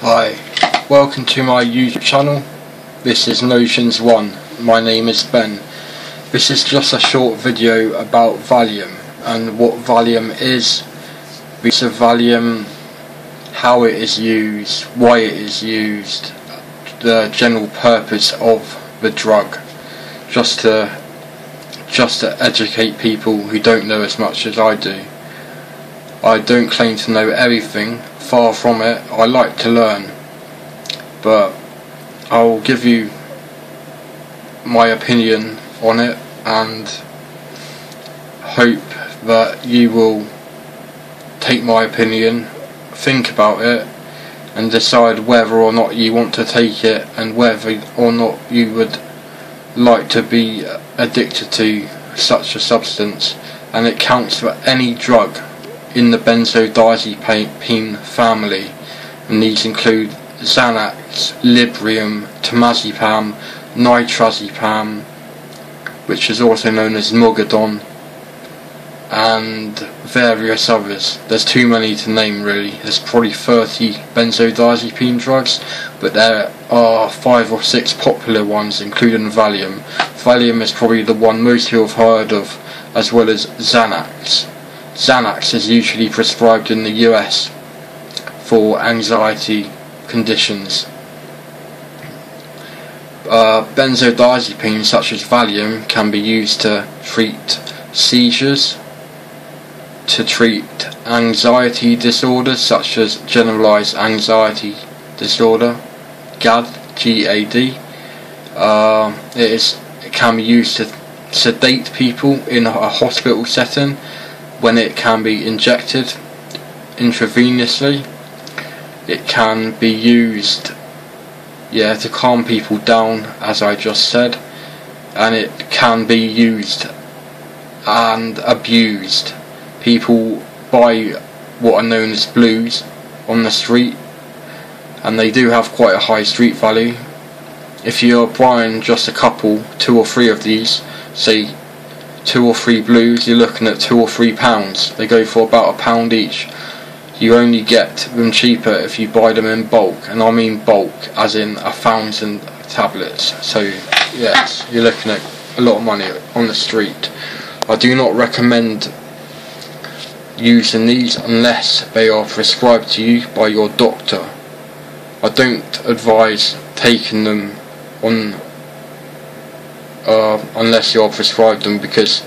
Hi, welcome to my YouTube channel. This is Notions 1. My name is Ben. This is just a short video about Valium and what Valium is, the use of Valium, how it is used, why it is used, the general purpose of the drug, just to educate people who don't know as much as I do. I don't claim to know everything, far from it. I like to learn, but I'll give you my opinion on it and hope that you will take my opinion, think about it and decide whether or not you want to take it and whether or not you would like to be addicted to such a substance. And it counts for any drug in the benzodiazepine family, and these include Xanax, Librium, Diazepam, Nitrazepam, which is also known as Mogadon, and various others. There's too many to name really. There's probably 30 benzodiazepine drugs, but there are 5 or 6 popular ones, including Valium. Valium is probably the one most people have heard of, as well as Xanax. Xanax is usually prescribed in the US for anxiety conditions. Benzodiazepines such as Valium can be used to treat seizures, to treat anxiety disorders such as generalized anxiety disorder, GAD, G-A-D. It can be used to sedate people in a hospital setting when it can be injected intravenously. It can be used to calm people down, as I just said, and it can be used and abused. People buy what are known as blues on the street, and they do have quite a high street value. If you're buying just a couple, 2 or 3 of these, say 2 or 3 blues, you're looking at £2 or £3. They go for about £1 each. You only get them cheaper if you buy them in bulk, and I mean bulk as in 1,000 tablets. So yes, you're looking at a lot of money on the street. I do not recommend using these unless they are prescribed to you by your doctor. I don't advise taking them on unless you're prescribed them, because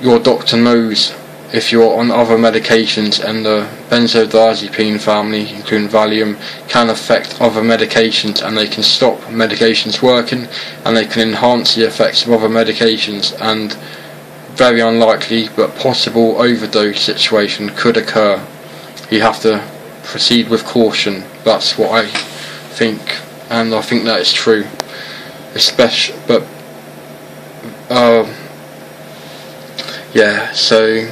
your doctor knows if you're on other medications, and the benzodiazepine family, including Valium, can affect other medications, and they can stop medications working, and they can enhance the effects of other medications, and very unlikely but possible overdose situation could occur. You have to proceed with caution. That's what I think, and I think that is true. So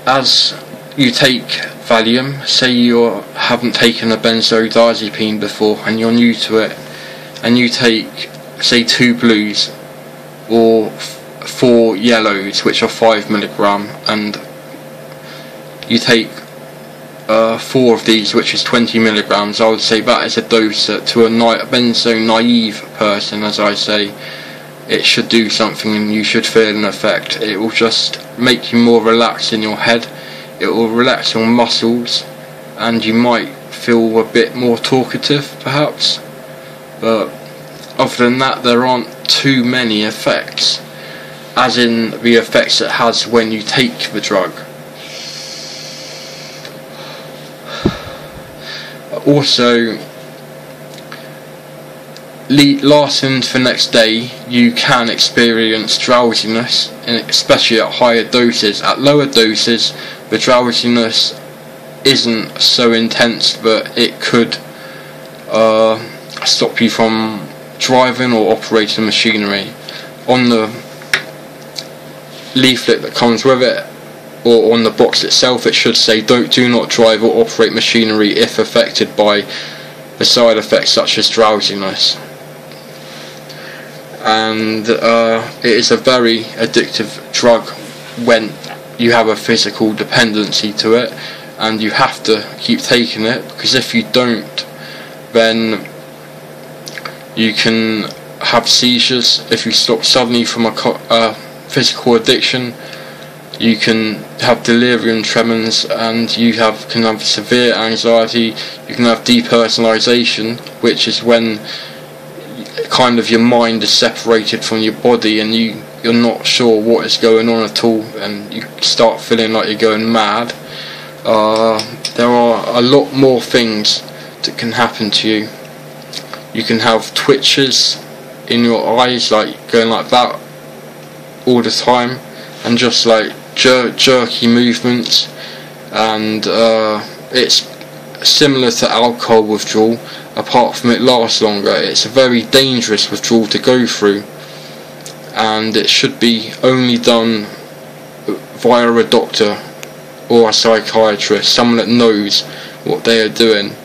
as you take Valium, say you haven't taken a benzodiazepine before and you're new to it, and you take, say, 2 blues or 4 yellows, which are 5 mg, and you take 4 of these, which is 20 mg, I would say that is a dose that, to a benzo naive person, as I say, it should do something and you should feel an effect. It will just make you more relaxed in your head, it will relax your muscles, and you might feel a bit more talkative perhaps, but other than that there aren't too many effects, as in the effects it has when you take the drug. Also, lasting for the next day, you can experience drowsiness, and especially at higher doses. At lower doses, the drowsiness isn't so intense that it could stop you from driving or operating machinery. On the leaflet that comes with it, or on the box itself, it should say do not drive or operate machinery if affected by the side effects such as drowsiness. And it is a very addictive drug when you have a physical dependency to it, and you have to keep taking it, because if you don't, then you can have seizures. If you stop suddenly from a physical addiction, you can have delirium tremens, and you can have severe anxiety. You can have depersonalization, which is when kind of your mind is separated from your body, and you're not sure what is going on at all, and you start feeling like you're going mad. There are a lot more things that can happen to you. You can have twitches in your eyes, like going like that all the time, and just like jerky movements, and it's similar to alcohol withdrawal, apart from it lasts longer. It's a very dangerous withdrawal to go through, and it should be only done via a doctor or a psychiatrist, someone that knows what they are doing.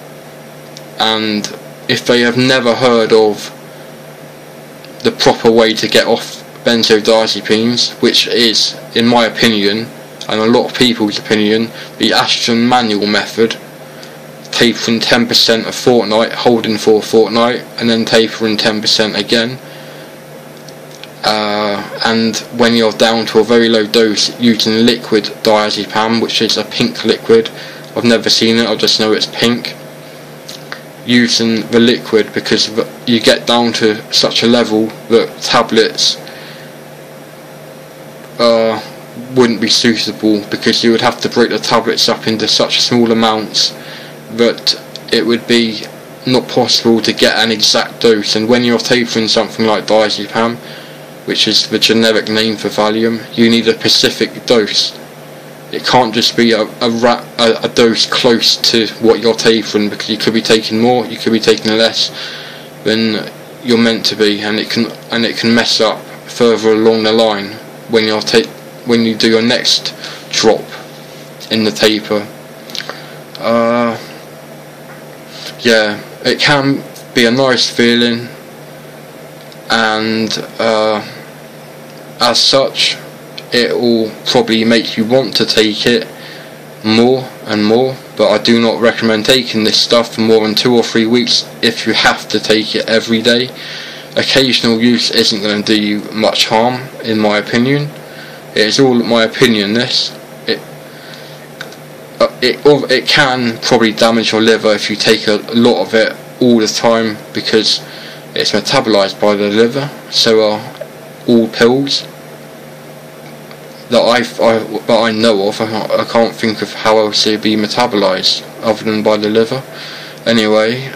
And if they have never heard of the proper way to get off benzodiazepines, which is, in my opinion, and a lot of people's opinion, the Ashton manual method, tapering 10% a fortnight, holding for a fortnight, and then tapering 10% again. And when you're down to a very low dose, using liquid diazepam, which is a pink liquid. I've never seen it, I just know it's pink. Using the liquid, because you get down to such a level that tablets wouldn't be suitable, because you would have to break the tablets up into such small amounts that it would be not possible to get an exact dose. And when you're tapering something like diazepam, which is the generic name for Valium, you need a specific dose. It can't just be a dose close to what you're tapering, because you could be taking more, you could be taking less than you're meant to be, and it can mess up further along the line when you do your next drop in the taper. Yeah, it can be a nice feeling, and as such, it will probably make you want to take it more and more, but I do not recommend taking this stuff for more than 2 or 3 weeks if you have to take it every day. Occasional use isn't going to do you much harm, in my opinion. It is all my opinion, this. It can probably damage your liver if you take a lot of it all the time, because it's metabolized by the liver. So are all pills that I know of. I can't think of how else they'd be metabolized other than by the liver. Anyway,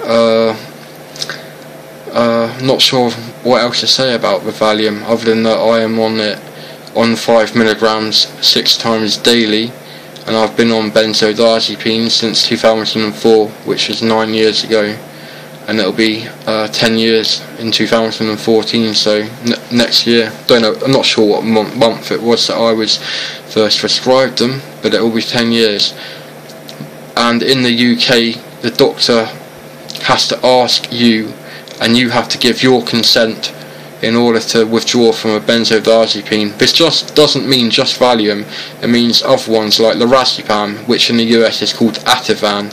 not sure what else to say about the Valium, other than that I am on it on 5 milligrams 6 times daily, and I've been on benzodiazepines since 2004, which was 9 years ago, and it'll be 10 years in 2014, so next year. Don't know, I'm not sure what month it was that I was first prescribed them, but it will be 10 years. And in the UK, the doctor has to ask you, and you have to give your consent in order to withdraw from a benzodiazepine. This just doesn't mean just Valium, it means other ones like lorazepam, which in the US is called Ativan,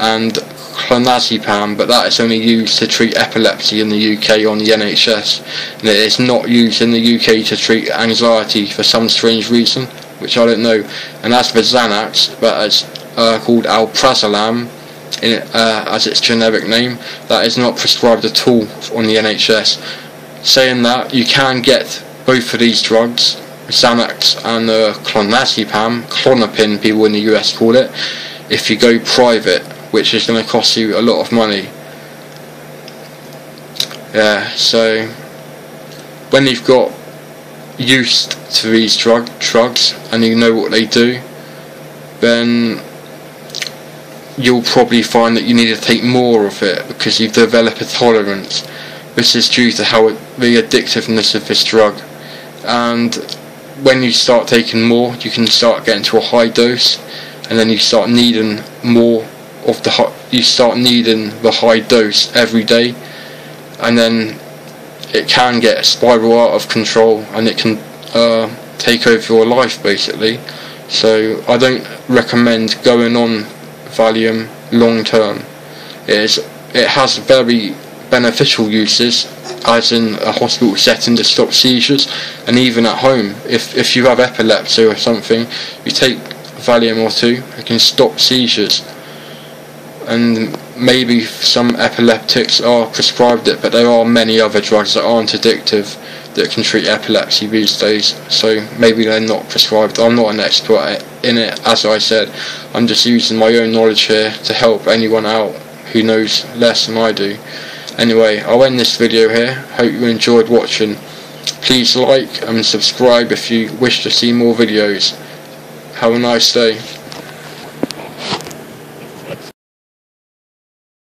and clonazepam, but that is only used to treat epilepsy in the UK on the NHS, and it is not used in the UK to treat anxiety for some strange reason, which I don't know. And as for Xanax, that is called alprazolam, as its generic name, that is not prescribed at all on the NHS. Saying that, you can get both of these drugs, Xanax and clonazepam, Klonopin people in the US call it, if you go private, which is going to cost you a lot of money. Yeah, so when you've got used to these drugs and you know what they do, then you'll probably find that you need to take more of it because you've developed a tolerance. This is due to the addictiveness of this drug, and when you start taking more, you can start getting to a high dose, and then you start needing more of the high dose every day, and then it can get spiral out of control, and it can take over your life basically. So I don't recommend going on Valium long term. It has very beneficial uses, as in a hospital setting, to stop seizures, and even at home. If you have epilepsy or something, you take Valium or two, it can stop seizures. And maybe some epileptics are prescribed it, but there are many other drugs that aren't addictive that can treat epilepsy these days, so maybe they're not prescribed. I'm not an expert in it, as I said. I'm just using my own knowledge here to help anyone out who knows less than I do. Anyway, I'll end this video here. Hope you enjoyed watching. Please like and subscribe if you wish to see more videos. Have a nice day.